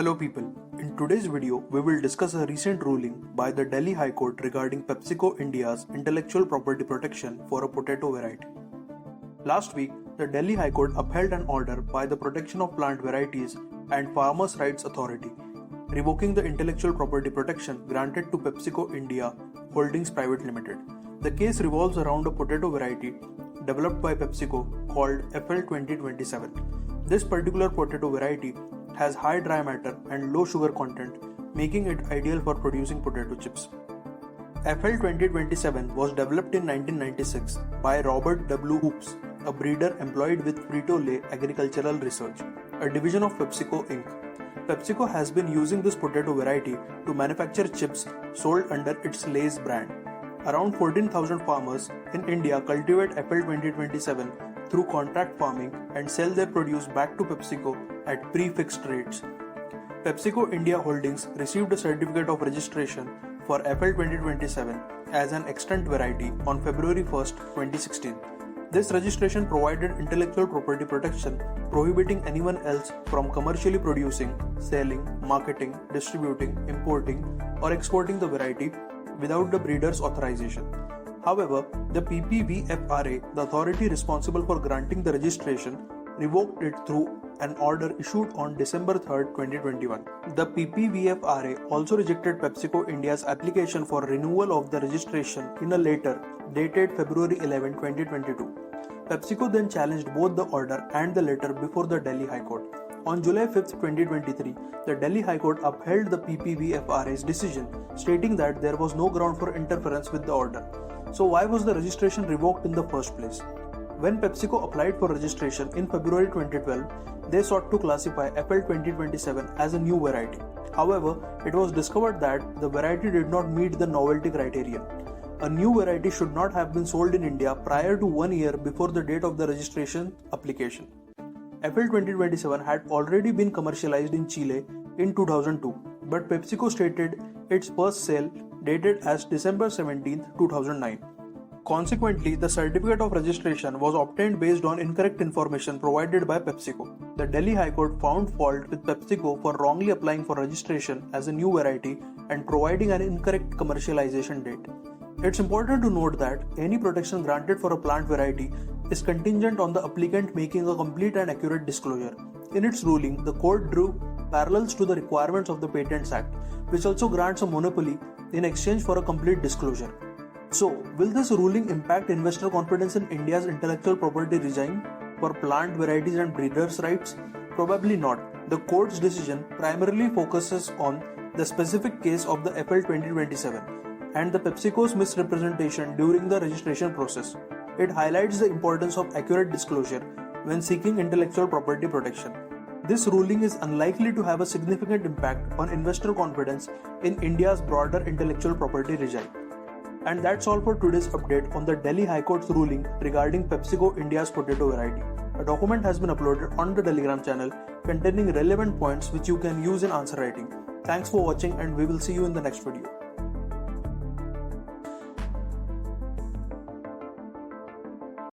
Hello people, in today's video we will discuss a recent ruling by the Delhi High Court regarding PepsiCo India's intellectual property protection for a potato variety. Last week, the Delhi High Court upheld an order by the Protection of Plant Varieties and Farmers' Rights Authority, revoking the intellectual property protection granted to PepsiCo India Holdings Pvt. The case revolves around a potato variety developed by PepsiCo called FL2027. This particular potato variety has high dry matter and low sugar content, making it ideal for producing potato chips. FL2027 was developed in 1996 by Robert W. Hoops, a breeder employed with Frito-Lay Agricultural Research, a division of PepsiCo Inc. PepsiCo has been using this potato variety to manufacture chips sold under its Lay's brand. Around 14,000 farmers in India cultivate FL2027 through contract farming and sell their produce back to PepsiCo at prefixed rates. PepsiCo India Holdings received a certificate of registration for FL2027 as an extant variety on February 1, 2016. This registration provided intellectual property protection, prohibiting anyone else from commercially producing, selling, marketing, distributing, importing, or exporting the variety without the breeder's authorization. However, the PPVFRA, the authority responsible for granting the registration, revoked it through an order issued on December 3, 2021. The PPVFRA also rejected PepsiCo India's application for renewal of the registration in a letter dated February 11, 2022. PepsiCo then challenged both the order and the letter before the Delhi High Court. On July 5, 2023, the Delhi High Court upheld the PPVFRA's decision, stating that there was no ground for interference with the order. So why was the registration revoked in the first place? When PepsiCo applied for registration in February 2012, they sought to classify FL2027 as a new variety. However, it was discovered that the variety did not meet the novelty criterion. A new variety should not have been sold in India prior to 1 year before the date of the registration application. FL2027 had already been commercialized in Chile in 2002, but PepsiCo stated its first sale dated as December 17, 2009. Consequently, the certificate of registration was obtained based on incorrect information provided by PepsiCo. The Delhi High Court found fault with PepsiCo for wrongly applying for registration as a new variety and providing an incorrect commercialization date. It's important to note that any protection granted for a plant variety is contingent on the applicant making a complete and accurate disclosure. In its ruling, the court drew parallels to the requirements of the Patents Act, which also grants a monopoly in exchange for a complete disclosure. So, will this ruling impact investor confidence in India's intellectual property regime for plant varieties and breeders' rights? Probably not. The court's decision primarily focuses on the specific case of the FL2027 and the PepsiCo's misrepresentation during the registration process. It highlights the importance of accurate disclosure when seeking intellectual property protection. This ruling is unlikely to have a significant impact on investor confidence in India's broader intellectual property regime. And that's all for today's update on the Delhi High Court's ruling regarding PepsiCo India's potato variety. A document has been uploaded on the Telegram channel containing relevant points which you can use in answer writing. Thanks for watching and we will see you in the next video.